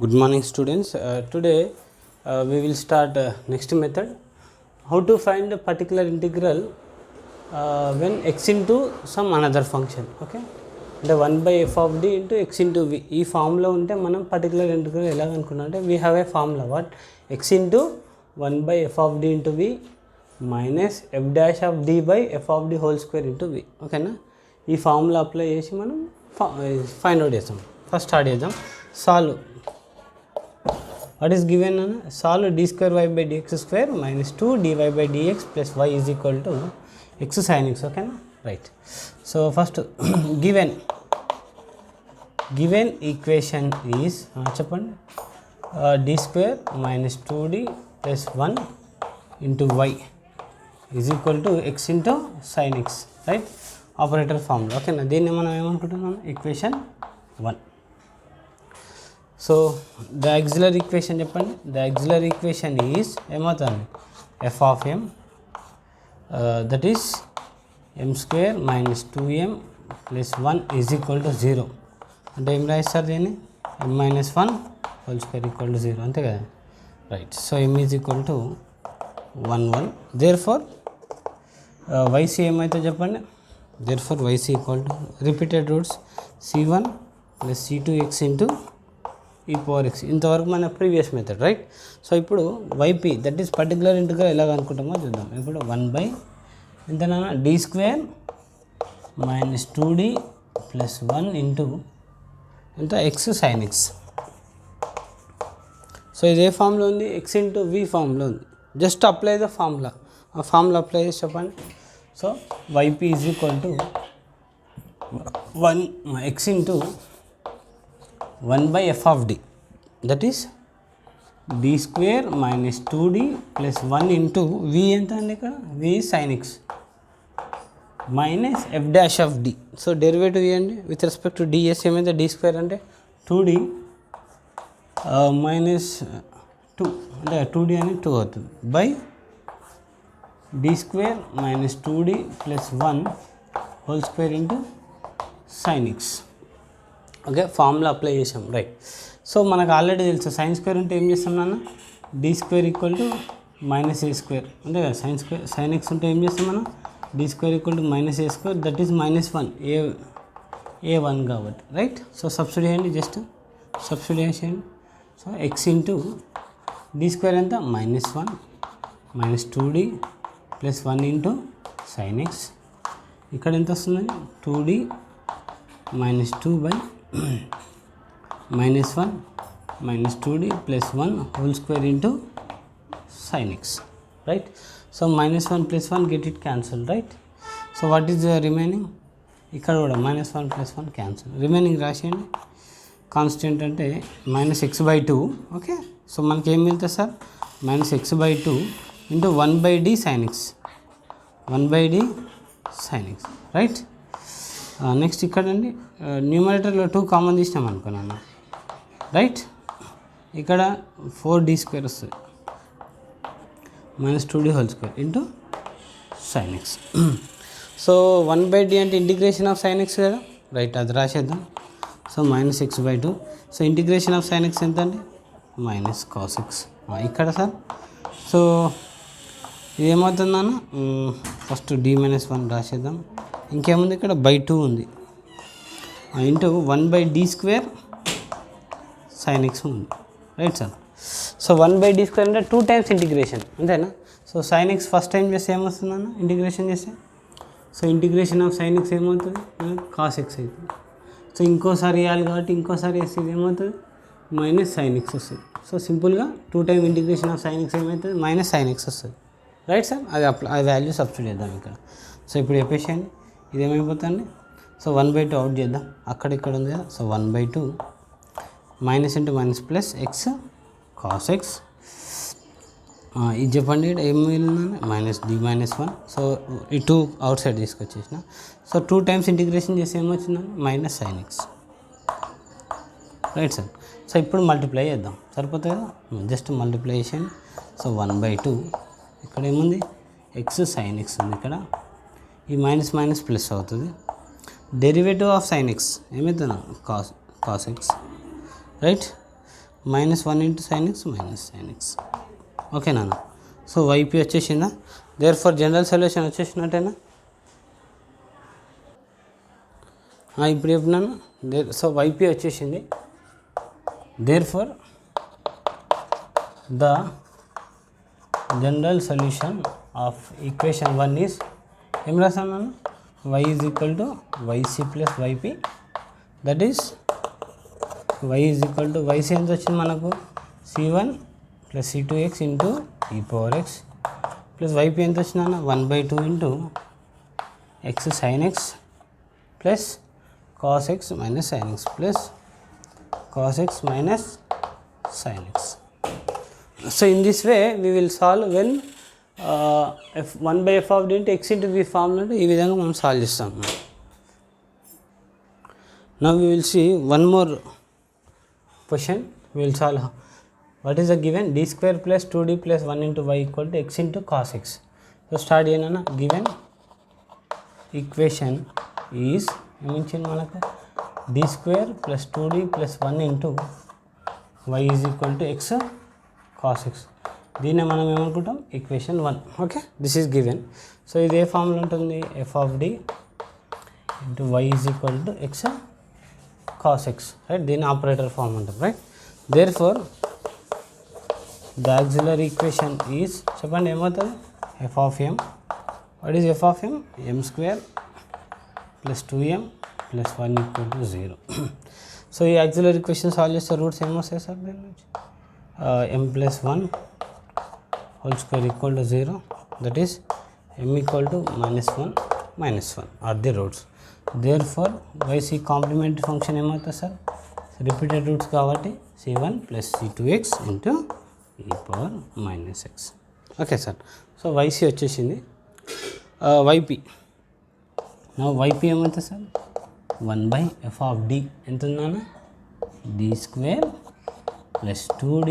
Good morning, students. Today we will start next method. How to find a particular integral when x into some another function. Okay, అంటే 1 by f of d into x into v ఈ formula ఉంటే మనం particular integral ఎలా అనుకున్నాం అంటే we have a formula what x into 1 by f of d into v minus f dash of d by f of d whole square into v. ఓకేనా, ఈ formula apply చేసి మనం find out చేస్తాం. First start చేద్దాం. Solve what is given, solve d square y by dx square minus 2 dy by dx plus y is equal to x sin x. Okay na, right. So first given equation is చెప్పండి d square minus 2d plus 1 into y is equal to x into sin x, right. Operator formula. ఓకేనా, దీన్ని మనం ఏమనుకుంటున్నాం, equation 1. So the auxiliary equation చెప్పండి. The auxiliary equation is ఏమవుతుంది, F of m that is m square minus 2m plus 1 is equal to 0. అంటే ఏం రాయిస్తారు దీన్ని, m minus 1 whole square equal to 0, అంతే కదా, right. So m is equal to 1 1. Therefore y c ఏమైతే చెప్పండి, therefore y c equal to repeated roots c1 plus c2x into e power x. ఇంతవరకు మన ప్రీవియస్ మెథడ్, రైట్. సో ఇప్పుడు y p that is particular integral ఎలాగ అనుకుంటామో చూద్దాం. ఇప్పుడు 1 by ఎంతనా d square minus 2d plus 1 into ఎంత ఎక్స్ సైన్ ఎక్స్. సో ఇది ఏ ఫామ్లో ఉంది, ఎక్స్ ఇంటూ వి ఫామ్లో ఉంది. జస్ట్ అప్లై ద ఫార్ములా, ఆ ఫార్ములా అప్లై చేసి చెప్పండి. So y p is equal to 1 x into 1 by f of d, that is d square minus 2d plus 1 into v ఎంత అండి, ఇక్కడ v sin x minus f dash of d. So derivative ఇవ్వండి with respect to ds. ఏమైతే d square అంటే 2d minus 2 అంటే 2d అని 2 అవుతుంది by d square minus 2d plus 1 whole square into sin x. Okay, formula apply చేసాం, right. So మనకు already తెలుసు sine square ఉంటే ఏం చేస్తాం నాన్న, D square equal to minus A square, అంతే కదా. సైన్ ఎక్స్ ఉంటే ఏం చేస్తాం మనం, D square equal to minus A square, that is minus 1 a 1 కాబట్టి, రైట్. సో సబ్స్టిట్యూట్ చేయండి, జస్ట్ సబ్స్టిట్యూట్ చేయండి. So x into D square ఎంత minus 1 minus 2d plus 1 into sin x. ఇక్కడ ఎంత వస్తుందండి, 2d minus 2 by minus 1 minus 2d plus 1 whole square into sin x, right. So minus 1 plus 1 get it cancel, right. So what is the remaining, ఇక్కడ కూడా minus 1 plus 1 cancel, remaining రాసేయండి. Constant అంటే minus x by 2. Okay, so మనకి ఏం మిగులుతుంది sir, minus x by 2 into 1 by d sin x, 1 by d sin x, right. Next ఇక్కడ అండి న్యూమరేటర్లో 2 కామన్ తీసినాం అనుకున్నాను, రైట్. ఇక్కడ 4d స్క్వేర్ వస్తుంది minus 2d whole square into sin X. So 1 by d అంటే ఇంటిగ్రేషన్ ఆఫ్ సైన్ ఎక్స్ కదా, right, అది రాసేద్దాం. So minus x by 2. So integration of sin x ఎంత అండి, మైనస్ కాస్ ఎక్స్. ఇక్కడ సార్ సో ఇది ఏమవుతుందన్న, ఫస్ట్ d మైనస్ 1 రాసేద్దాం. ఇంకేముంది, ఇక్కడ బై 2 ఉంది into 1 by d square sin x ఉంది, right sir. So 1 by d square అంటే 2 టైమ్స్ ఇంటిగ్రేషన్, అంతేనా. So sign X first time చేస్తే ఏమొస్తుందన్న, ఇంటిగ్రేషన్ చేస్తే so integration of sin X ఏమవుతుంది, కాస్ ఎక్స్ అవుతుంది. సో ఇంకోసారి వేయాలి కాబట్టి ఇంకోసారి వేస్తే ఇది ఏమవుతుంది, మైనస్ సైన్ ఎక్స్ వస్తుంది. సో సింపుల్గా 2 time integration of sin X ఏమవుతుంది, మైనస్ సైన్ ఎక్స్ వస్తుంది, రైట్ సార్. అది ఆ వాల్యూ సబ్స్టిట్యూట్ చేద్దాం ఇక్కడ. సో ఇప్పుడు చెప్పేసేయండి ఇది ఏమైపోతుంది. సో 1 బై 2 అవుట్ చేద్దాం, అక్కడ ఇక్కడ ఉంది కదా. So 1 by 2 minus into minus plus x cos x. ఇది చెప్పండి ఇక్కడ ఏం మిగిలిందండి, మైనస్ డి మైనస్ 1. సో ఈ 2 అవుట్ సైడ్ తీసుకొచ్చేసిన. సో 2 టైమ్స్ ఇంటిగ్రేషన్ చేసి ఏమొచ్చిందండి, minus sign x, right sir. So ఇప్పుడు మల్టిప్లై చేద్దాం, సరిపోతుంది కదా, జస్ట్ మల్టిప్లై చేసేయండి. సో 1 బై 2 ఇక్కడ ఏముంది, ఎక్స్ సైన్ ఎక్స్ ఉంది, ఇక్కడ ఈ మైనస్ మైనస్ ప్లస్ అవుతుంది. డెరివేటివ్ ఆఫ్ సైన్ ఎక్స్ ఏమవుతుంది, cos X, right. Minus 1 into sin X minus sign x. ఓకేనా? సో వైపీ వచ్చేసిందా? దేర్ ఫర్ జనరల్ సొల్యూషన్ వచ్చేసినట్టేనా? ఇప్పుడు చెప్పినాను. సో వైపీ వచ్చేసింది. Therefore the general solution of equation 1 is ఏం రాసాను? y is equal to y c plus y p. That is y is equal to y c ఎంత వచ్చింది మనకు? c1 plus c2x into e power x plus y p ఎంత వచ్చిందన్న? 1/2 into x sin x plus cos x minus sin x plus cos x minus sin x. So in this way we will solve when f 1 by f of d into x into v formula ఈ విధంగా మనం solve చేస్తాం. Now we will see one more question. We will solve. What is the given? d square plus 2d plus 1 into y equal to x into cos x. So start చేయనా? Given equation is ఏమిచ్చింది మనకు? d square plus 2d plus 1 into y is equal to x cos x. దీన్నే మనం ఏమనుకుంటాం? Equation 1. Okay, this is given. So ఇది ఏ formula ఉంటుంది? F of D into Y is equal to X cos X, right? దీని operator form ఉంటుంది, right? Therefore the auxiliary equation is, చెప్పండి ఏమవుతుంది? F of M. What is F of M? M square plus 2m plus 1 equal to 0. So ఈ auxiliary equation solve చేస్తే roots ఏమొస్తాయి sir దీని నుంచి? m plus 1 whole square equal to 0. That is m equal to -1 are the roots. Therefore y c complementary function ఏమవుతుంది sir? Repeated roots కాబట్టి c1 plus c2x into e power -x. Okay sir. So y c వచ్చేసింది. Y p నా YP ఏమవుతుంది sir? 1/f of d ఎంత ఉందన్న? D square plus 2d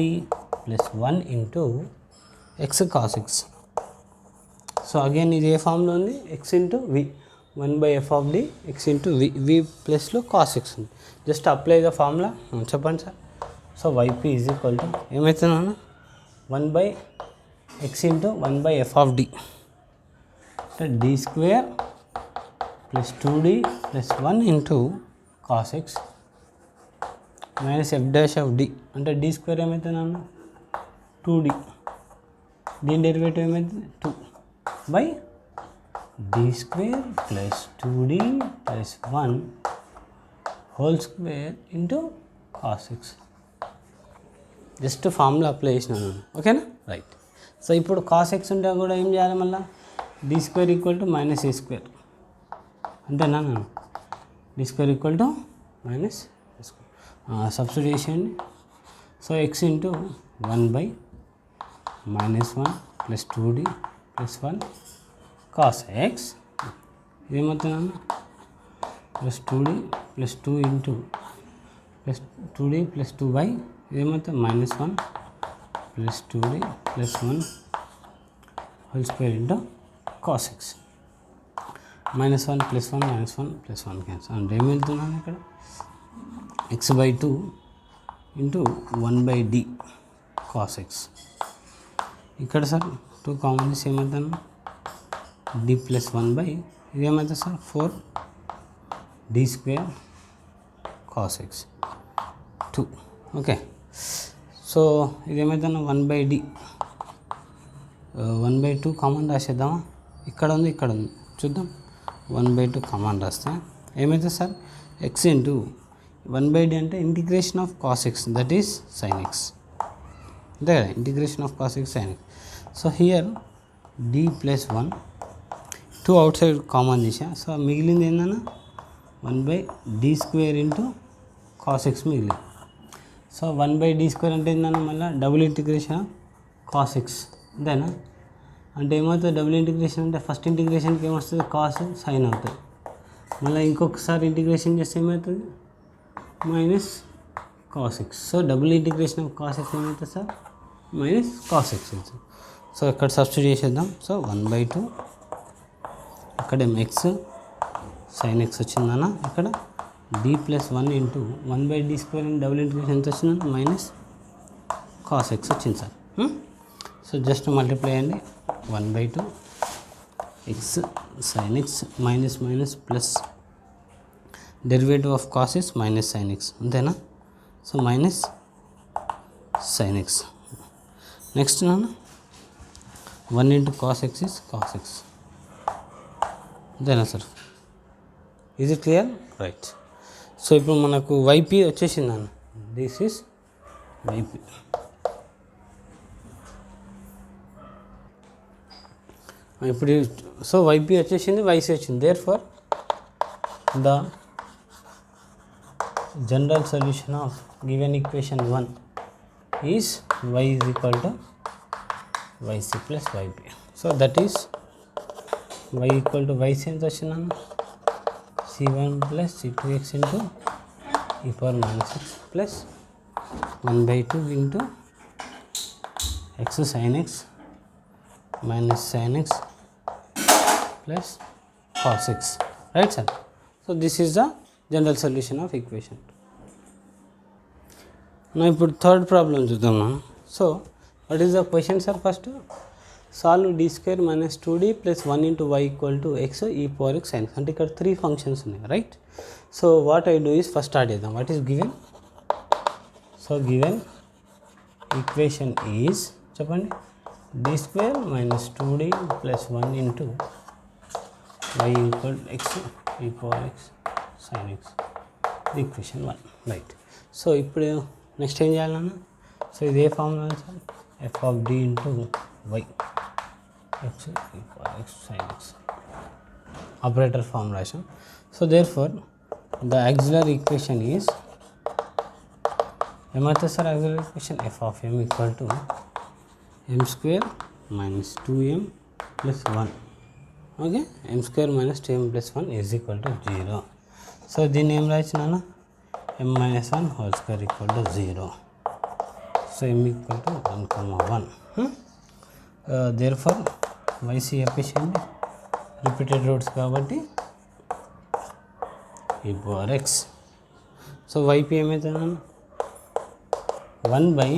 plus 1 into x cos X. So again ఇది ఏ ఫామ్లో ఉంది? X into v. 1/f of d x into v. V ప్లస్లో కాస్ ఎక్స్ ఉంది. Just apply the formula. చెప్పండి sir. So y p is equal to ఏమవుతుందన్న? 1/x into 1/f of d అంటే d square plus 2d plus 1 into cos x minus f dash of d అంటే d square ఏమవుతుంది అన్న? 2d. దీని derivative ఏమవుతుంది? 2 by d square plus 2d plus 1 whole square into cos x. Just formula apply చేసినాను. ఓకేనా? Right. So ఇప్పుడు cos x ఉంటే కూడా ఏం చేయాలి? మళ్ళీ d square equal to minus A square అంతేనా? D square equal to minus substitution. So x into 1/-1 plus 2d plus 1 cos x ఇదేమవుతుందన్న? Plus 2d plus 2 into plus 2d plus 2 ఇదేమవుతుంది? -1 plus 2d plus 1 whole square into cos X. -1 plus 1 -1 plus 1 cancel అంటే ఏం వెళ్తున్నాను ఇక్కడ? x/2 into 1/d cos x. ఇక్కడ sir 2 common తీసి ఏమవుతాను? d plus 1 ఇది ఏమవుతుంది sir? 4d square cos X 2. Okay. So ఇది ఏమవుతాను? 1/d 1/2 common రాసేద్దామా? ఇక్కడ ఉంది, ఇక్కడ ఉంది, చూద్దాం. 1/2 కామన్ రాస్తే ఏమవుతుంది సార్? ఎక్స్ ఇంటూ 1/d అంటే integration of cos X, that is sign X. అంతే కదా? Integration of cos x sine X. So here d plus 1 2 out side common తీసా. సో మిగిలింది ఏందన్నా? 1/d square into cos X మిగిలింది. So 1/d square అంటే ఏందన్నా? మళ్ళీ డబుల్ ఇంటిగ్రేషన్ కాస్ ఎక్స్. అంతేనా? అంటే ఏమవుతుంది? డబుల్ ఇంటిగ్రేషన్ అంటే ఫస్ట్ ఇంటిగ్రేషన్కి ఏమొస్తుంది? కాస్ సైన్ అవుతుంది. మళ్ళీ ఇంకొకసారి ఇంటిగ్రేషన్ చేస్తే ఏమవుతుంది? Minus cos X. So double integration of cos X ఏమవుతుంది సార్? మైనస్ కాస్ ఎక్స్ అవుతుంది. సో ఇక్కడ సబ్స్టిట్యూట్ చేసేద్దాం. సో 1/2 ఇక్కడేమో ఎక్స్ సైన్ ఎక్స్ వచ్చిందన్న. ఇక్కడ d plus 1 into 1/d square and double integration ఎంత వచ్చిందన్న? కాస్ ఎక్స్ వచ్చింది సార్. సో జస్ట్ మల్టిప్లై అండి 1/2 x sine X minus minus plus derivative of cos x minus sign X అంతేనా. So minus sign x. Next నాన్న 1 into cos x is cos x అంతేనా sir. Is it clear? Right. So ఇప్పుడు మనకు y p వచ్చేసింది నాన్న. This is y p. ఇప్పుడు so y p వచ్చేసింది, y c వచ్చింది. Therefore the general solution of given equation 1 is y is equal to y c plus y p. So that is y equal to y c ఎంత వచ్చిందన్న c1 plus c2x into e power minus x plus 1/2 into x sin x minus sin x plus cos x, right sir. So this is the general solution of equation. Now ఇప్పుడు third problem చూద్దాం. So what is the question sir? First solve d square minus 2d plus 1 into y equal to x e power x sin x. అంటే ఇక్కడ 3 functions ఉన్నాయి, right? So what I do is first start చేద్దాం. What is given? So given equation is చెప్పండి d square minus 2d plus 1 into y equal to x e power x sin x, the equation 1, right? So ఇప్పుడు next ఏం చేయాలన్నా, so ఇదే formula sir f of d into y x e power x sin x operator form రాసాం. So therefore the auxiliary equation is ఏమవుతుంది sir auxiliary equation f of m equal to m square minus 2m plus 1. Okay, m square minus 2m plus 1 is equal to 0. So దీన్ని ఏం రాయించినా m minus 1 whole square equal to 0. So m equal to 1, 1. Therefore yc efficient repeated roots కాబట్టి e power x. So yp ఏమవుతుందన్న 1 by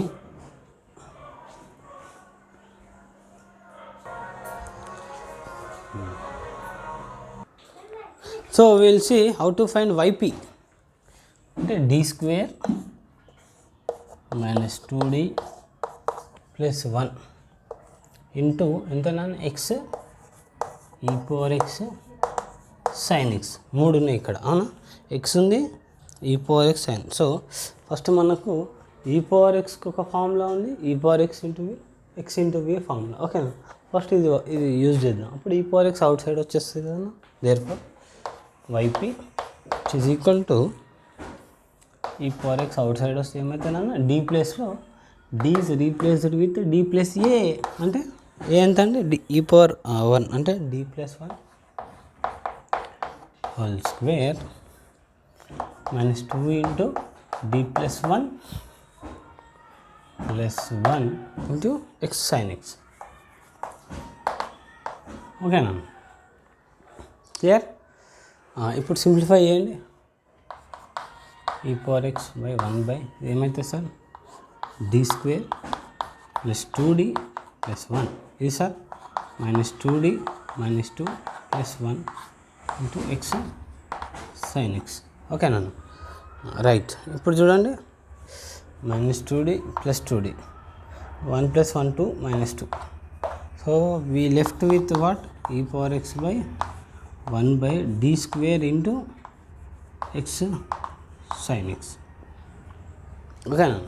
so we will see how to find yp. అంటే d square minus 2d plus 1 into ఎంత నాన్న x e power x sin x. 3 ఉన్నాయి ఇక్కడ, అవునా? x ఉంది, e power x sin. So first మనకు e power xకి ఒక ఫార్ములా ఉంది, e power x into v x into v formula. ఓకేనా? ఫస్ట్ ఇది యూజ్ చేద్దాం. అప్పుడు e power x out side వచ్చేస్తుంది కదా. Therefore yp which is equal to e power x out సైడ్ వస్తే ఏమవుతుందన్న d ప్లేస్లో d is replaced with d plus a. అంటే a ఎంత అంటే e power 1 అంటే d plus 1 whole square minus 2 into d plus 1 plus 1 into x sin x. ఓకేనా? Clear? ఇప్పుడు సింప్లిఫై చేయండి. e power x by 1 by ఏమైతే sir d square plus 2d plus 1 ఇది sir minus 2d minus 2 plus 1 into x sin x. ఓకేనా? Right. ఇప్పుడు చూడండి minus 2d plus 2d 1 plus 1 2 minus 2. So we left with what? e power x by 1 by d square into x sin x. ఓకేనా?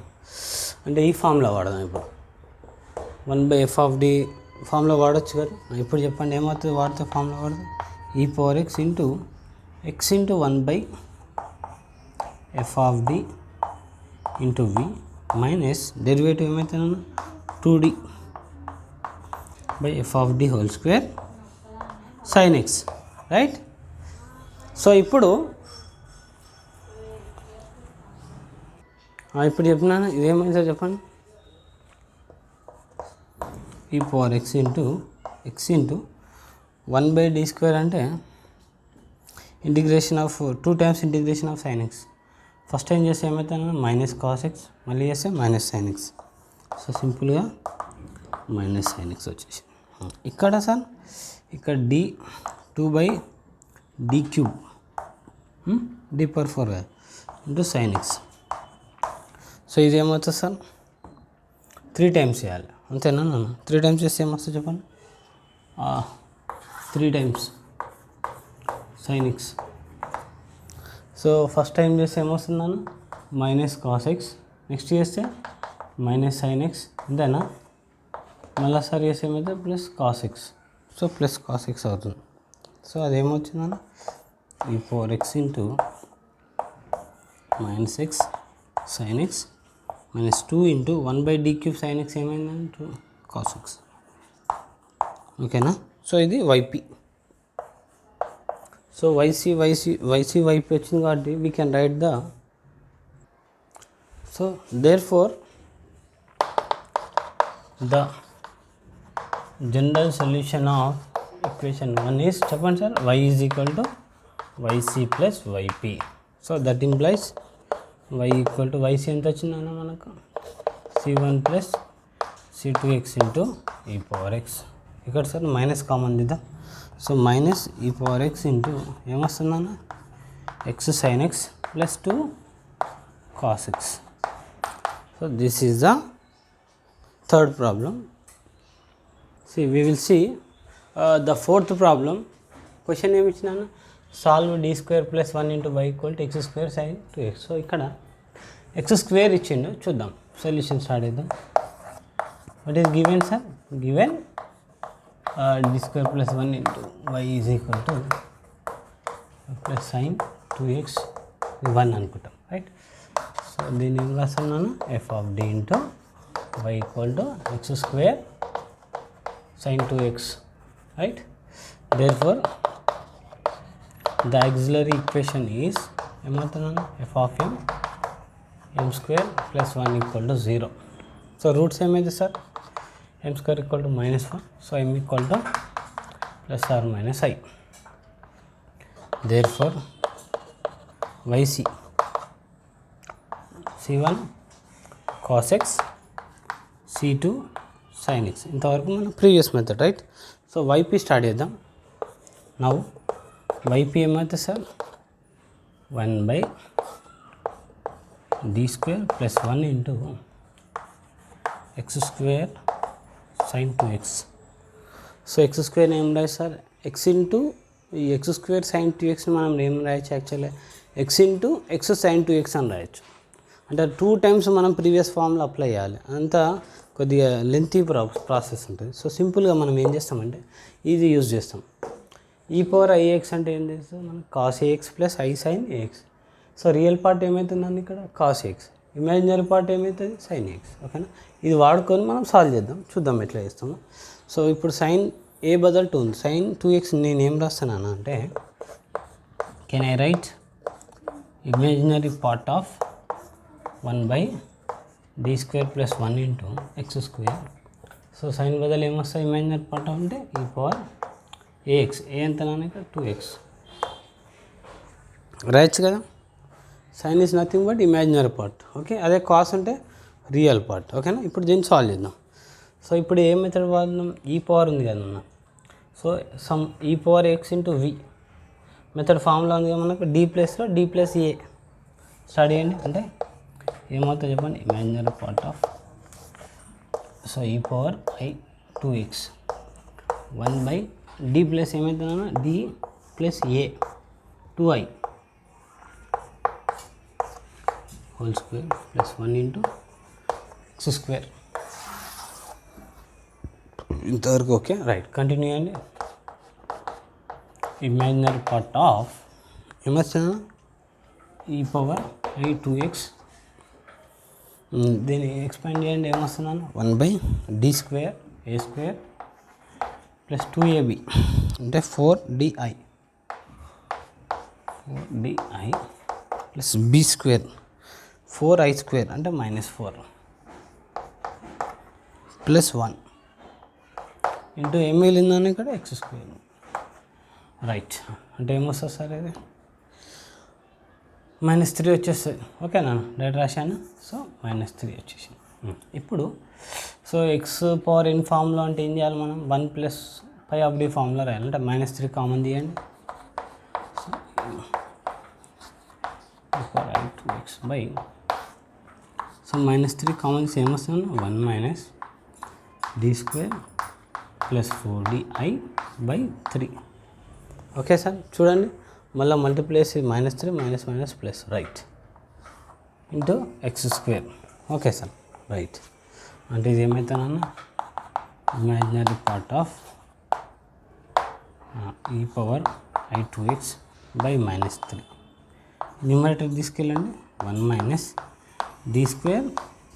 అంటే ఈ formula వాడదాం. ఇప్పుడు 1 by f of d formula వాడచ్చు కదా. ఇప్పుడు చెప్పండి ఏమవుతుంది వాడితే ఫార్ములా వాడదాం. e power x into x into 1 by f of d into v minus derivative ఏమవుతుందన్న 2d by f of d whole square sin x, right? So ఇప్పుడు చెప్పినాను ఇదేమైంది సార్ చెప్పండి. E power x into 1 by d square అంటే integration of 2 times integration of sin x. First time చేస్తే ఏమవుతుంది minus cos x, మళ్ళీ చేస్తే minus sin x so సింపుల్గా మైనస్ సైన్ ఎక్స్ వచ్చేసి ఇక్కడ సార్ ఇక్కడ d 2/d cube d power 4 into sin X. So ఇది ఏమవుతుంది సార్ 3 టైమ్స్ చేయాలి అంతేనా నన్ను 3 టైమ్స్ చేస్తే ఏమొస్తుంది చెప్పండి 3 times sine X. So first time చేస్తే ఏమొస్తుంది నన్ను మైనస్ కాస్ ఎక్స్, నెక్స్ట్ చేస్తే మైనస్ సైన్ ఎక్స్ అంతేనా, మళ్ళీ సార్ చేస్తే ఏమైతే plus cos X. So plus cos X అవుతుంది. సో అదేమొచ్చిందన్న ఈ 4x into minus X sign X minus 2 into 1/d cube sine X ఏమైందంటే 2 కాస్ ఎక్స్. ఓకేనా. సో ఇది వైపీ. సో వైసీ వైపీ వచ్చింది కాబట్టి we can write the so therefore the general solution of equation 1 is చెప్పండి sir y is equal to yc plus yp. So that implies y equal to yc ఎంత వచ్చిందన్న మనకు c1 plus c2x into e power x. ఇక్కడ sir minus common దిద్దాం. So minus e power x into ఏమొస్తుందన్న x sign x plus 2 cos X. So this is the third problem. See we will see the fourth problem. Question ఏమి ఇచ్చినాను solve d square plus 1 into y equal to x square sine 2x. So ఇక్కడ x square ఇచ్చిండు, చూద్దాం solution start చేద్దాం. What is given sir given d square plus 1 into y is equal to plus sine 2x 1 అనుకుంటాం right. So దీన్ని ఏం రాస్తున్నాను F of d into y equal to x square sin 2x, right? Therefore the auxiliary equation is f of m square plus 1 equal to 0. So roots ఏమైంది sir m square equal to minus 1, so m equal to plus or minus I. Therefore yc c1 cos x c2 sin x. ఇంతవరకు మనం previous method right. So YP start చేద్దాం. Now YP ఏమైతే sir 1/d square plus 1 into X square sine 2x. So X square ఏం రాయచ్చు sir X into ఈ X square sine 2x మనం ఏం రాయచ్చు actually X into X sine 2x అని రాయచ్చు. అంటే 2 టైమ్స్ మనం ప్రీవియస్ ఫామ్లో అప్లై చేయాలి, అంతా కొద్దిగా లెంతీ ప్రాసెస్ ఉంటుంది. సో సింపుల్గా మనం ఏం చేస్తామంటే ఇది యూజ్ చేస్తాం. ఈ పవర్ ఐఎక్స్ అంటే ఏం చేస్తాం మనం cos A X plus I sine A X. So real part ఏమవుతుందండి ఇక్కడ కాస్ ఏఎక్స్, ఇమాజినరీ పార్ట్ ఏమవుతుంది సైన్ ఏఎక్స్. ఓకేనా. ఇది వాడుకొని మనం సాల్వ్ చేద్దాం, చూద్దాం ఎట్లా చేస్తాము. సో ఇప్పుడు సైన్ ఏ బదులు 2 ఉంది, సైన్ 2x నేను ఏం రాస్తాను అంటే can I write imaginary part of 1/d square plus 1 into X square. So sine బదులు ఏమొస్తాయి ఇమాజినరీ పార్ట్ అంటే ఈ పవర్ ఏఎక్స్. ఏ ఎంత ఇక్కడ 2x రాయచ్చు కదా. Sine is nothing but imaginary part. Okay, అదే కాస్ అంటే రియల్ పార్ట్. ఓకేనా. ఇప్పుడు దీన్ని సాల్వ్ చేద్దాం. సో ఇప్పుడు ఏ మెథడ్ వాడినాం ఈ పవర్ ఉంది కదన్నా. సో సమ్ ఈ పవర్ ఎక్స్ ఇంటూ వి మెథడ్ ఫామ్లో ఉంది కదా మనకు డి ప్లస్లో డి ప్లస్ ఏ స్టార్ట్ చేయండి. అంటే ఏమవుతుంది చెప్పండి imaginary part of so e power i 2x 1/d plus ఏమవుతుందన్నా d plus a 2i whole square plus 1 into X square. ఇంతవరకు ఓకే రైట్. కంటిన్యూ అండి. ఇమాజినరీ పార్ట్ ఆఫ్ ఏమొచ్చిందా ఈ పవర్ ఐ 2x దీన్ని expand చేయండి ఏమొస్తున్నాను 1/d square a square plus 2ab అంటే 4di plus B square 4i square అంటే -4 plus 1 into ఏం మిగిలిందని ఇక్కడ ఎక్స్ స్క్వేర్ రైట్. అంటే ఏమొస్తుంది సార్ ఇది -3 వచ్చేస్తుంది. ఓకేనా డైరెక్ట్ రాశాను. సో -3 వచ్చేసింది. ఇప్పుడు సో ఎక్స్ పవర్ ఎన్ ఫామ్లో అంటే ఏం చేయాలి మనం 1 ప్లస్ పై ఆఫ్ డి ఫామ్లో రాయాలి, అంటే -3 కామన్ తీయండి. x by so -3 common same వస్తుంది 1 minus d square plus 4di/3. Okay sir, చూడండి మళ్ళీ multiplies -3 minus plus right into X square. Okay sir right, అంటే ఇది ఏమవుతానన్న imaginary part of e power i2x by -3. Numerator తీసుకెళ్ళండి 1 minus d square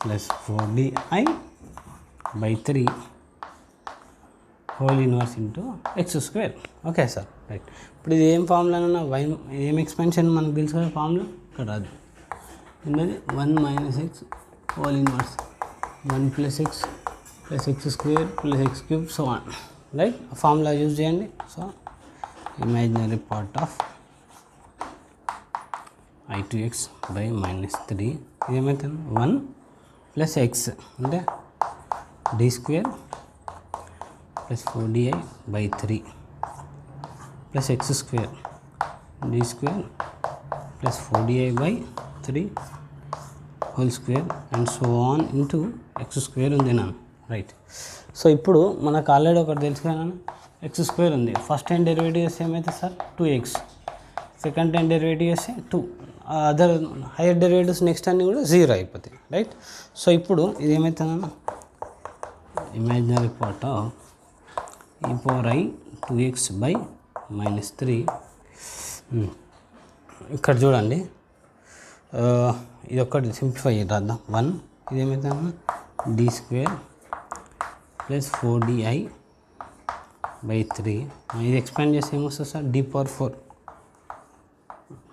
plus 4di/3 whole inverse into X square. Okay sir right. ఇప్పుడు ఇది ఏం ఫార్ములానన్నా ఏం expansion మనకు తెలుసు కదా ఫార్ములా, ఇక్కడ రాదు ఉన్నది 1 minus x whole inverse 1 plus x plus x square plus x cube so on, right. Formula use చేయండి. So imaginary part of i2x by -3 ఇది ఏమవుతుంది 1 ప్లస్ ఎక్స్ అంటే d square plus 4di/3 plus x square D square plus 4di/3 whole square and so on into X square ఉంది నా right. So ఇప్పుడు మనకు already ఒకటి తెలుసు కదా, ఎక్స్ స్క్వేర్ ఉంది. ఫస్ట్ టైం డెరివేటివ్ చేస్తే ఏమవుతుంది sir 2x, second time derivative చేస్తే 2, అదర్ హైయర్ డెరివేటివ్స్ నెక్స్ట్ అన్నీ కూడా 0 అయిపోతాయి, రైట్. సో ఇప్పుడు ఇది ఏమవుతుందన్న imaginary part of e power i2x by -3. ఇక్కడ చూడండి, ఇది ఒక్కటి సింప్లిఫై రాద్దాం. 1 ఇది ఏమవుతుందన్న డి స్క్వేర్ ప్లస్ 4di/3. ఇది ఎక్స్పాండ్ చేస్తే ఏమొస్తుంది సార్ d పవర్ 4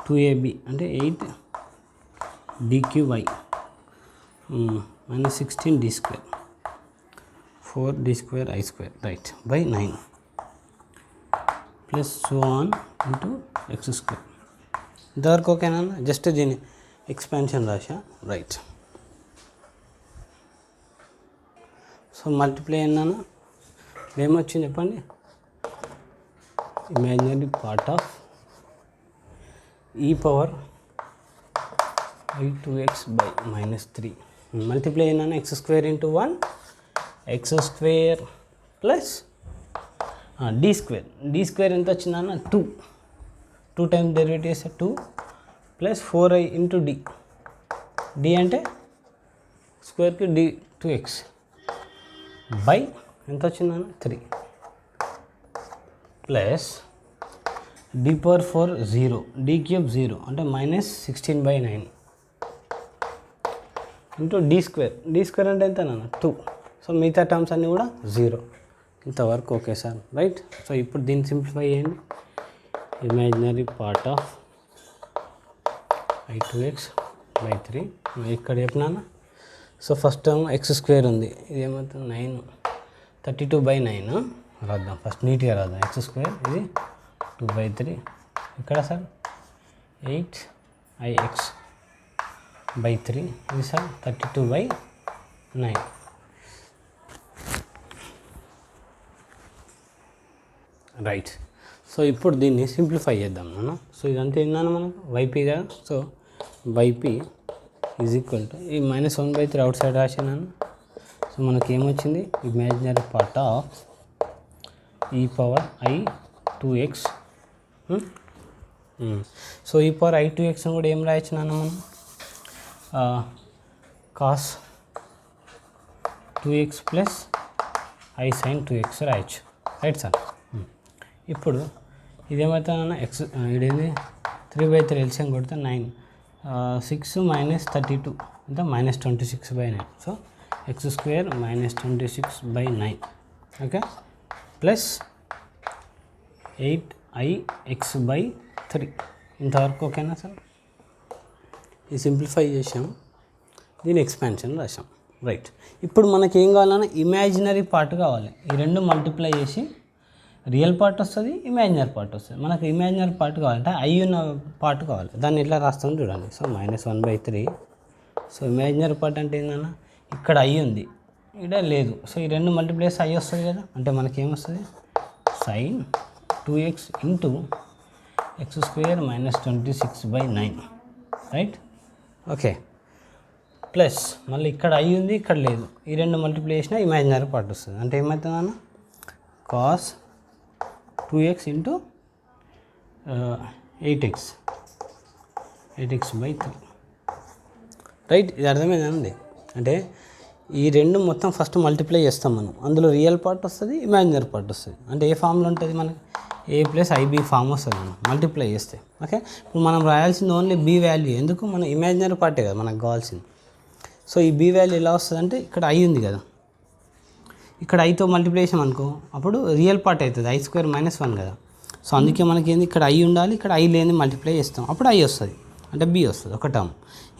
2ab అంటే 8d³ -16 d square 4d² i² right by 9 plus so on into X square. ఇంతవరకు ఓకేనా? జస్ట్ దీన్ని ఎక్స్పాన్షన్ రాశా రైట్. సో మల్టిప్లై అన్నాను, ఏమొచ్చింది చెప్పండి, imaginary part of e power i2x by -3 multiply అయినా x square into 1 x square plus D square. D square ఎంత వచ్చిందన్న 2 టైమ్స్ డెరివేటివ్ చేస్తే 2 plus 4i into D. D అంటే స్క్వేర్కి డి 2x బై ఎంత వచ్చిందన్న 3 ప్లస్ డి పవర్ 4 0 d³ 0 అంటే -16/9 into D square. D square అంటే ఎంత నాన్న 2. సో మిగతా టర్మ్స్ అన్నీ కూడా 0. ఇంతవరకు ఓకే సార్ రైట్. సో ఇప్పుడు దీన్ని సింప్లిఫై చేయండి. ఇమాజినరీ పార్ట్ ఆఫ్ i2x/3 ఇక్కడ చెప్పినాను. So first term X square ఉంది, ఇది ఏమవుతుంది 9 32/9 రాద్దాం. ఫస్ట్ నీట్గా రాద్దాం. ఎక్స్ స్క్వేర్ ఇది 2/3 ఇక్కడ సార్ 8ix/3 ఇది సార్ 32/9 రైట్. సో ఇప్పుడు దీన్ని సింప్లిఫై చేద్దాం మనం. సో ఇదంతా ఏందన్నా మనం వైపీ కదా. So y p is equal to ఈ -1/3 అవుట్ సైడ్ రాసినాను. సో మనకి ఏమొచ్చింది imaginary part of e power i2x. So e power i2x కూడా ఏం రాయొచ్చినాను మనం cos 2x plus i sin 2x రాయొచ్చు రైట్ సార్. ఇప్పుడు ఇదేమవుతుందన్న ఎక్స్ ఇదేంది 3/3 ఎల్సిఎం కొడితే 9 6 -32 అంటే -26/9. So X square -26/9 okay plus 8ix/3 ఇంతవరకు ఓకేనా సార్. ఇది సింప్లిఫై చేసాం, దీని ఎక్స్పాన్షన్ రాసాం రైట్. ఇప్పుడు మనకి ఏం కావాలన్నా ఇమాజినరీ పార్ట్ కావాలి. ఈ రెండు మల్టిప్లై చేసి రియల్ పార్ట్ వస్తుంది, ఇమాజినరీ పార్ట్ వస్తుంది. మనకు ఇమాజినరీ పార్ట్ కావాలంటే ఐ ఉన్న పార్ట్ కావాలి. దాన్ని ఎట్లా రాస్తాం చూడండి. సో -1/3. సో ఇమాజినరీ పార్ట్ అంటే ఏంటన్నా ఇక్కడ ఐ ఉంది, ఇక్కడ లేదు. సో ఈ రెండు మల్టిప్లైస్ ఐ వస్తుంది కదా, అంటే మనకి ఏమొస్తుంది sin 2x into x² - 26/9 right. Okay, plus మళ్ళీ ఇక్కడ ఐ ఉంది, ఇక్కడ లేదు. ఈ రెండు మల్టిప్లై చేసినా ఇమాజినరీ పార్ట్ వస్తుంది. అంటే ఏమవుతుంది అన్న cos 2x into 8x/3 right. ఇది అర్థమైందండి. అంటే ఈ రెండు మొత్తం ఫస్ట్ మల్టిప్లై చేస్తాం మనం. అందులో రియల్ పార్ట్ వస్తుంది, ఇమాజినరీ పార్ట్ వస్తుంది. అంటే ఏ ఫామ్లో ఉంటుంది మనకి a + IB ఫామ్ వస్తుంది మనం మల్టిప్లై చేస్తే. ఓకే, ఇప్పుడు మనం రాయాల్సింది ఓన్లీ b వాల్యూ. ఎందుకు, మన ఇమాజినరీ పార్టే కదా మనకు కావాల్సింది. సో ఈ b వాల్యూ ఎలా వస్తుంది అంటే ఇక్కడ i ఉంది కదా, ఇక్కడ ఐతో మల్టిప్లై చేసాం అనుకో, అప్పుడు రియల్ పార్ట్ అవుతుంది i² - 1 కదా. సో అందుకే మనకి ఏంది, ఇక్కడ i ఉండాలి, ఇక్కడ i లేని మల్టిప్లై చేస్తాం, అప్పుడు i వస్తుంది, అంటే b వస్తుంది ఒక టర్మ్.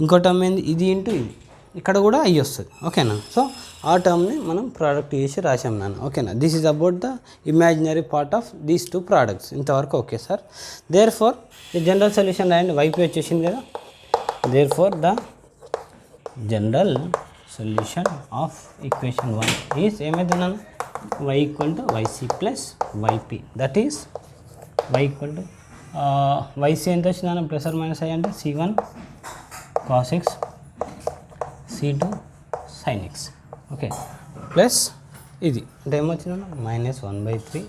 ఇంకో టర్మ్ ఏంది, ఇది ఇంటూ ఇది, ఇక్కడ కూడా i వస్తుంది. ఓకేనా. సో ఆ టర్మ్ని మనం ప్రోడక్ట్ చేసి రాసాం నాన్న. ఓకేనా. This is about the imaginary part of these two products. ఇంతవరకు okay sir. Therefore the general solution రాయండి. వైపు వచ్చేసింది కదా. Therefore the general solution of equation 1 is ఏమైతున్నాను y = yc + yp. That is y = yc ఎంత వచ్చిందన్న ± i అంటే c1 cos x c2 sin x. Okay, plus ఇది అంటే ఏమొచ్చిందన్న -1/3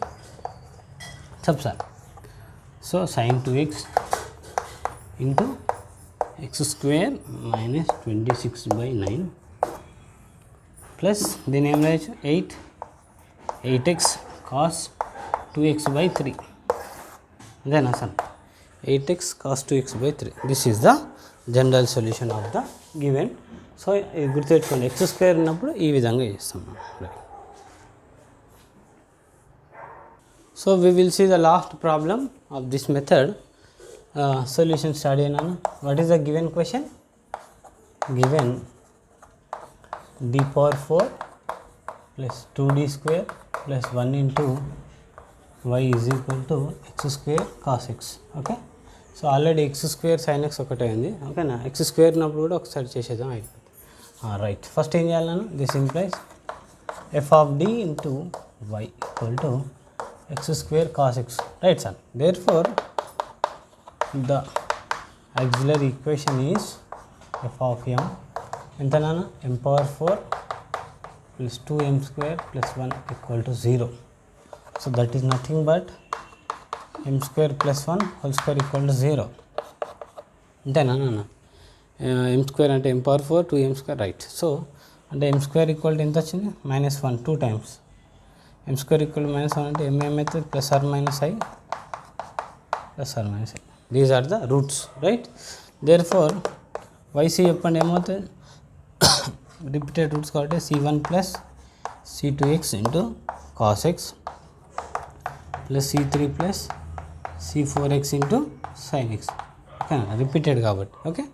చెప్తాను. So sin 2x into x² - 26/9 plus దీని ఏం రాయచ్చు 8x cos 2x/3. అదేనా sir, 8x cos 2x/3. This is the general solution of the given. So ఇది గుర్తుపెట్టుకోండి, x² ఉన్నప్పుడు ఈ విధంగా చేస్తాం. So we will see the last problem of this method. Solution study nana. What is the given question? Given d⁴ plus 2d² plus 1 into y is equal to x² cos x. Okay, so already x² sin x ఒకటే ఉంది. ఓకేనా, x² ఉన్నప్పుడు కూడా ఒకసారి చేసేద్దాం. అయిపోతుంది. Right, first ఏం చేయాలన్నా, this implies f of d into y equal to x² cos x. Right sir. Therefore the auxiliary equation is f of m ఎంత నాన్న m⁴ plus 2m² plus 1 equal to 0. So that is nothing but m² plus 1 whole square equal to 0. అంతేనా నాన్న, m² అంటే m⁴ 2m². Right. So అంటే m² equal to ఎంత వచ్చింది -1 2 times. m² equal to -1 అంటే m అవుతుంది +or -i +or -i. These are the roots. Right. Therefore yc చెప్పండి ఏమవుతుంది, రిపీటెడ్ రూట్స్ కాబట్టి c1 plus c2x into cos x plus c3 plus c4x into sin x. ఓకేనా, repeated కాబట్టి. Okay,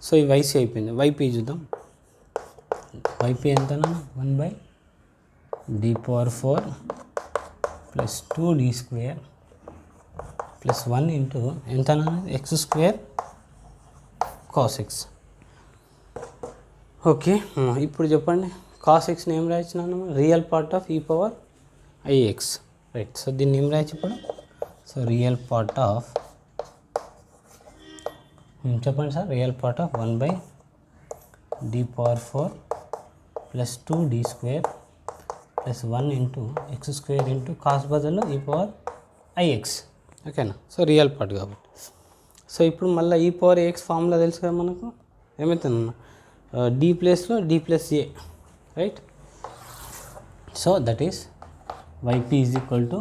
so ఈ yc అయిపోయింది. yp చూద్దాం. yp ఎంతనా 1/d⁴ plus 2d² plus 1 into ఎంతనా x² cos x. ఓకే, ఇప్పుడు చెప్పండి cos x ఏం రాయించినాను, real part of e⁻ix. Right. So దీన్ని ఏం రాయచ్చు ఇప్పుడు, సో రియల్ పార్ట్ ఆఫ్ చెప్పండి sir, real part of 1/d⁴ plus 2d² plus 1 into x² into cos బదులు e⁻ix. ఓకేనా. సో రియల్ పార్ట్ కాబట్టి. సో ఇప్పుడు మళ్ళీ e⁻x ఫార్ములా తెలుసు కదా మనకు, ఏమవుతుందన్న d ప్లేస్లో d plus a. Right. So that is yp is equal to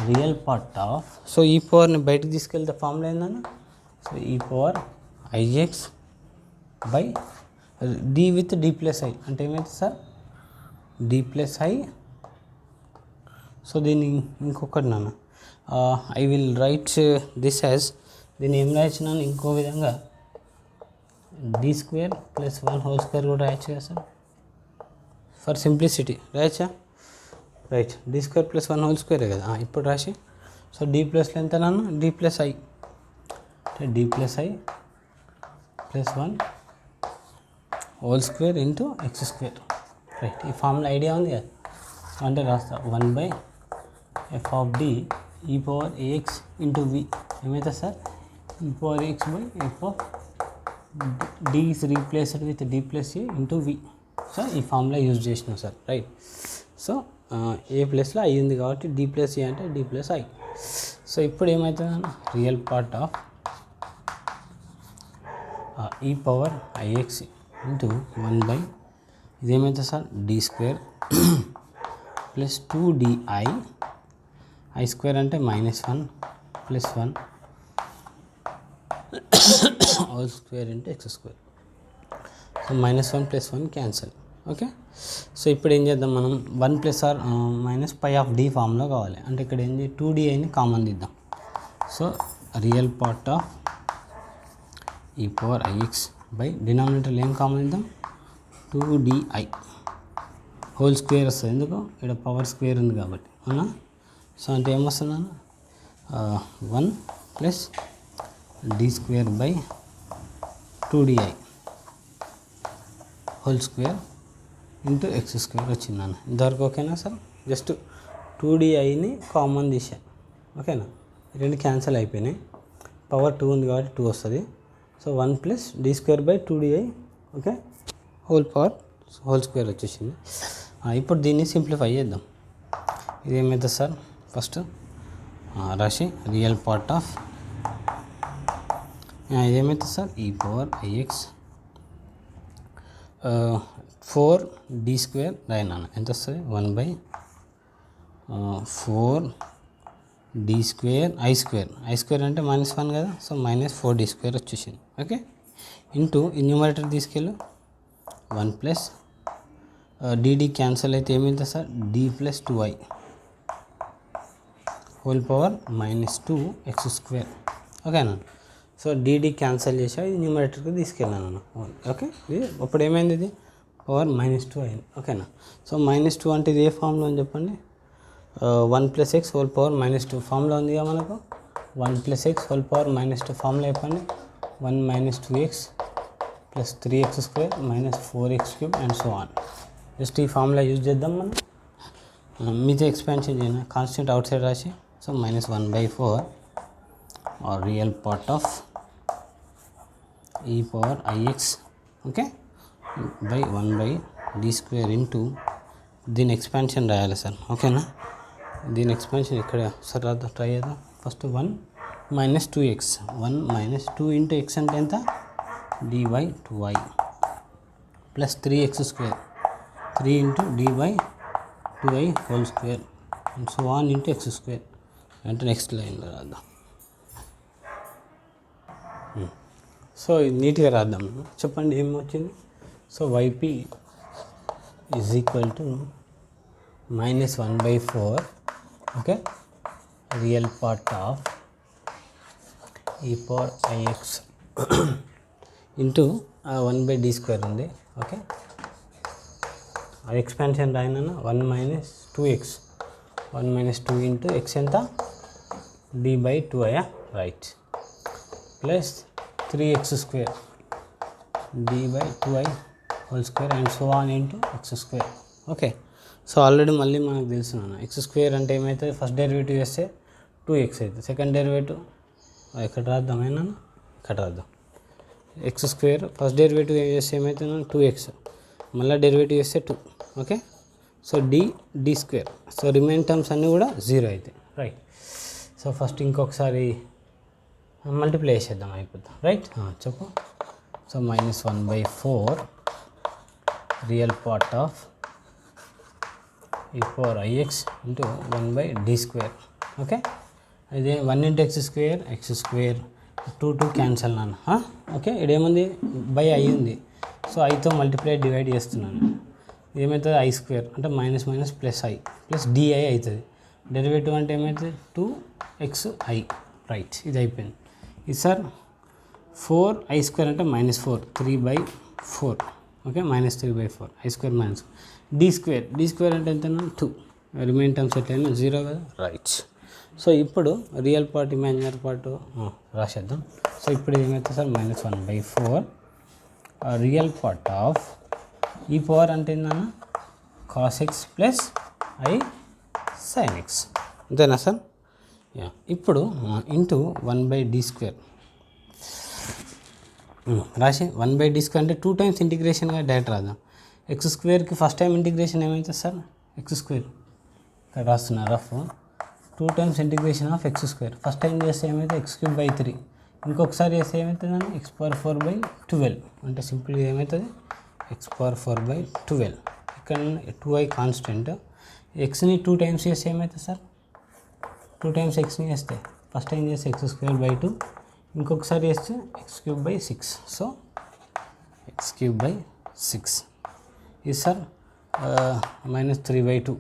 real part of, so e⁻ని బయటకు తీసుకెళ్తే ఫార్ములా ఏందన్న, so e⁻ix by d with d plus i అంటే ఏమైతుంది sir d plus i. So దీన్ని ఇంకొకటి నాన్న, I will write this as, దీన్ని ఏం రాయించినాను ఇంకో విధంగా d² ప్లస్ 1 హోల్ స్క్వేర్ కూడా రాయచ్చు కదా సార్, ఫర్ సింప్లిసిటీ రాయచ్చా. రైట్. d² ప్లస్ 1 హోల్ స్క్వేరే కదా ఇప్పుడు రాసి. సో d ప్లస్లో ఎంత నాన్న d ప్లస్ i అంటే d plus i plus 1 whole square into x². Right. ఈ ఫార్ములా ఐడియా ఉంది కదా, అంటే రాస్తా 1/f of d e power a x into v ఏమవుతుంది సార్, ఈ power x by F of d is replaced with d plus a into v. So ఈ formula use చేసినాం sir, right. So ఏ ప్లస్లో I ఉంది కాబట్టి డి ప్లస్ ఏ అంటే D plus I. So ఇప్పుడు ఏమవుతుంది, real part of e power i x into 1/, ఇదేమవుతుంది sir d square plus 2di, i square అంటే -1 plus 1 whole square into X square. So -1 plus 1 cancel. Okay. So ఇప్పుడు ఏం చేద్దాం మనం, 1 plus or minus pi of d ఫామ్లో కావాలి, అంటే ఇక్కడ ఏంది 2diని కామన్ తీద్దాం. So real part of e power i x by denominator ఏం కామన్ ఇద్దాం, 2di హోల్ స్క్వేర్ వస్తుంది, ఎందుకు ఇక్కడ పవర్ స్క్వేర్ ఉంది కాబట్టి, అవునా. సో అంటే ఏమొస్తుంది అన్న, 1 plus D square by 2di whole square into X square వచ్చిందన్న. ఇంతవరకు ఓకేనా సార్, జస్ట్ 2diని కామన్ తీసాను, ఓకేనా. రెండు క్యాన్సిల్ అయిపోయినాయి, పవర్ 2 ఉంది కాబట్టి 2 వస్తుంది. So 1 plus D square by 2di, okay, whole power whole square వచ్చేసింది. ఇప్పుడు దీన్ని సింప్లిఫై చేద్దాం. ఇది ఏమవుతుంది సార్, ఫస్ట్ రాశి రియల్ పార్ట్ ఆఫ్ ఇదేమవుతుంది సార్ ఈ పవర్ ఐఎక్స్ 4d స్క్వేర్ రాయనాను, ఎంత వస్తుంది 1/4d square I square, I square అంటే -1 కదా, సో -4d స్క్వేర్ వచ్చేసింది. ఓకే, ఇంటూ ఈ న్యూమరేటర్ తీసుకెళ్ళు 1 ప్లస్ dd క్యాన్సల్ అయితే ఏమైంది sir d plus 2i whole power -2x square. ఓకేనా. సో dd క్యాన్సల్ చేసా, ఇది న్యూమరేటర్కి తీసుకెళ్ళాను. ఓకే, ఇది అప్పుడు ఏమైంది, ఇది పవర్ -2 అయింది. ఓకేనా. సో -2 అంటే ఇది ఏ ఫామ్లో అని చెప్పండి, 1 ప్లస్ ఎక్స్ హోల్ పవర్ -2 ఫామ్లో ఉంది కదా మనకు, 1 ప్లస్ ఎక్స్ హోల్ పవర్ -2 ఫామ్లో చెప్పండి, 1 - 2x plus 3x square -4x cube and so on. Just ఈ ఫార్ములా యూజ్ చేద్దాం మనం, మీతో ఎక్స్పాన్షన్ చేయను, కాన్స్టెంట్ అవుట్ సైడ్ రాసి. So -1/4 or real part of e power i x, okay, by 1/d square into దీని expansion రాయాలి సార్, ఓకేనా. దీని ఎక్స్పాన్షన్ ఇక్కడ సార్ రాద్దాం, ట్రై చేద్దాం. ఫస్ట్ 1 - 2x, 1 - 2 ఇంటూ ఎక్స్ అంటే ఎంత, dy/2i plus 3x square, 3 into dy/2i whole square and so on into X square. అంటే నెక్స్ట్ లైన్లో రాద్దాం. సో ఇది నీట్గా రాద్దాం, చెప్పండి ఏమి వచ్చింది. So yp is equal to -1/4, okay, real part of e power i x into 1/d square ఉంది, ఓకే. ఎక్స్పాన్షన్ రాయినా 1 - 2x, 1 - 2 ఇంటూ ఎక్స్ ఎంత d/2i, right, plus 3x square d/2i whole square and so on into X square. Okay. So already మళ్ళీ మనకు తెలుసు X square అంటే ఏమవుతుంది, first derivative చేస్తే 2x అవుతుంది, సెకండ్ డెరివేటివ్ ఎక్కడ రాద్దాం, అయినా ఇక్కడ రాద్దాం. ఎక్స్ స్క్వేర్ ఫస్ట్ డెరివేటివ్ చేస్తే ఏమవుతుంది 2x, మళ్ళీ డెరివేటివ్ చేస్తే 2, okay. So d square, so remain terms అన్నీ కూడా 0 అవుతాయి, రైట్. సో ఫస్ట్ ఇంకొకసారి మల్టిప్లై చేసేద్దాం, అయిపోతాం, రైట్. చెప్పు. So -1/4 real part of e power i x into 1/d square, okay. అదే 1 ఇంటూ ఎక్స్ స్క్వేర్ 2 క్యాన్సల్ నాన్న, ఓకే. ఇదేముంది బై ఐ ఉంది, సో ఐతో మల్టిప్లై డివైడ్ చేస్తున్నాను, ఏమవుతుంది ఐ స్క్వేర్ అంటే minus plus I plus DI అవుతుంది. డెరివేటివ్ అంటే ఏమవుతుంది 2xi, రైట్. ఇది అయిపోయింది. ఇది సార్ 4i స్క్వేర్ అంటే -4, 3/4, okay, -3/4 i square d square అంటే ఎంత 2, రిమైన్ టర్మ్స్ ఎట్లయినా 0 కదా, రైట్. సో ఇప్పుడు రియల్ పార్ట్ ఇమాజినరీ పార్ట్ రాసేద్దాం. సో ఇప్పుడు ఏమవుతుంది sir -1/4 real part of e power అంటే ఏంటన్నా cos x plus I sine X, అంతేనా సార్? యా, ఇప్పుడు ఇంటూ 1/d². రాసి 1/d² అంటే 2 టైమ్స్ ఇంటిగ్రేషన్గా డైరెక్ట్ రాద్దాం. x² ఫస్ట్ టైం ఇంటిగ్రేషన్ ఏమవుతుంది సార్? x². ఇక్కడ రాస్తున్నా rough. 2 times integration of x². First time చేస్తే ఏమైతే x³/3. ఇంకొకసారి చేస్తే ఏమవుతుందండి? x⁴/12. అంటే సింపుల్గా ఏమవుతుంది? x⁴/12. ఇక్కడ 2i కాన్స్టెంట్. ఎక్స్ని 2 టైమ్స్ చేస్తే ఏమవుతుంది సార్? 2 టైమ్స్ ఎక్స్ని చేస్తే ఫస్ట్ టైం చేస్తే x²/2, ఇంకొకసారి చేస్తే x³/6. సో x³/6 ఇది సార్ -3/2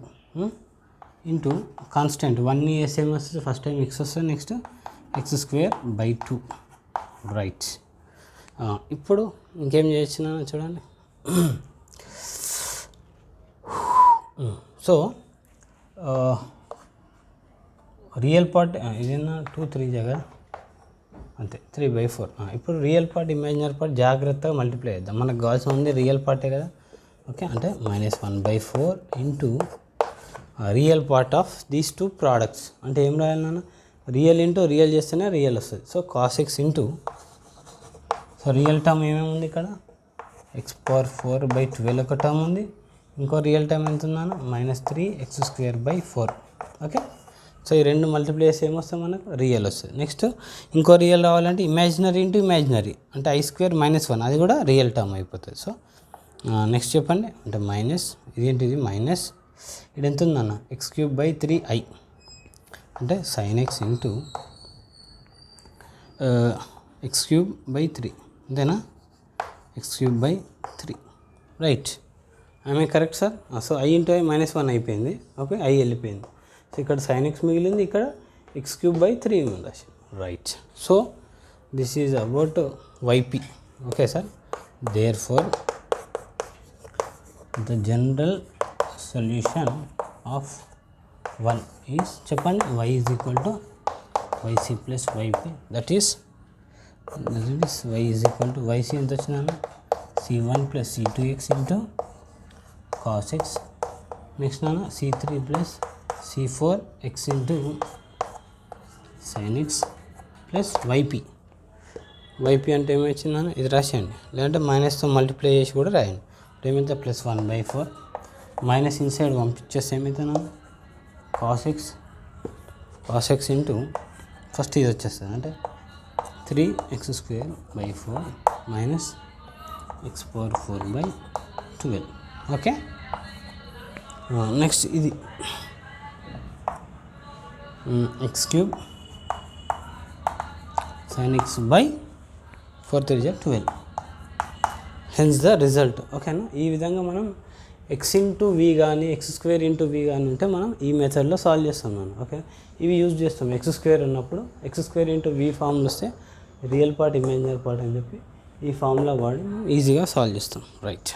ఇంటూ కాన్స్టెంట్ 1ని వేస్తే ఏమొస్తుంది? ఫస్ట్ టైం x వస్తుంది, నెక్స్ట్ x²/2. రైట్. ఇప్పుడు ఇంకేం చేయొచ్చునా చూడండి. సో రియల్ పార్ట్ ఇదేనా 2 3 జగ అంతే 3/4. ఇప్పుడు రియల్ పార్ట్ ఇమాజినరీ పార్ట్ జాగ్రత్తగా మల్టిప్లై చేద్దాం. మనకు కావాల్సిన ఉంది రియల్ పార్టే కదా. ఓకే, అంటే -1/4 into real part of these 2 products. అంటే ఏం రాయాలి నాన్న? రియల్ ఇంటూ రియల్ చేస్తేనే రియల్ వస్తుంది. So cos X into, so real term ఏమేమి ఉంది ఇక్కడ? x⁴/12 ఒక టర్మ్ ఉంది. ఇంకో రియల్ టర్మ్ ఎంత ఉందన్న? -3x²/4. ఓకే, సో ఈ రెండు మల్టిప్లై చేస్తే ఏమొస్తుంది మనకు? రియల్ వస్తుంది. నెక్స్ట్ ఇంకో రియల్ రావాలంటే ఇమాజినరీ ఇంటూ ఇమాజినరీ, అంటే i² -1, అది కూడా రియల్ టర్మ్ అయిపోతుంది. సో నెక్స్ట్ చెప్పండి. అంటే మైనస్ ఇదేంటిది? మైనస్ ఇది ఎంత ఉందన్న? x³/3i, అంటే sin x ఇంటూ x³/3, అంతేనా? x³/3. Right, I correct sir? So i into i -1 అయిపోయింది. ఓకే, i వెళ్ళిపోయింది. సో ఇక్కడ sin x మిగిలింది, ఇక్కడ x³/3 ఉంది. Right. So this is about yp. Okay sir, therefore the general solution of 1 is, చెప్పండి, y is equal to yc plus yp. That is y is equal to yc ఎంత వచ్చిందన్న? c1 plus c2x into cos x. Next నాన్న c3 plus c4x into sin x plus yp. yp అంటే ఏమొచ్చిందన్న? ఇది రాసేయండి, లేదంటే మైనస్తో multiply చేసి కూడా రాయండి. ఏమైతే +1/4 మైనస్ ఇన్సైడ్ పంపించేస్తే ఏమవుతుందన్న? cos x ఇంటూ ఫస్ట్ ఇది వచ్చేస్తుంది, అంటే 3x²/4 minus x⁴/12. Okay, next ఇది x³ sin x/4 3 12. Hence the result. ఓకేనా? ఈ విధంగా మనం x ఇంటూ v కానీ x² ఇంటూ v కానీ ఉంటే మనం ఈ మెథడ్లో సాల్వ్ చేస్తాం మనం. ఓకే, ఇవి యూజ్ చేస్తాం. x² ఉన్నప్పుడు x² ఇంటూ v ఫార్ములా వస్తే రియల్ పార్ట్ ఇమాజినరీ పార్ట్ అని చెప్పి ఈ ఫార్ములా వాడి ఈజీగా సాల్వ్ చేస్తాం. రైట్.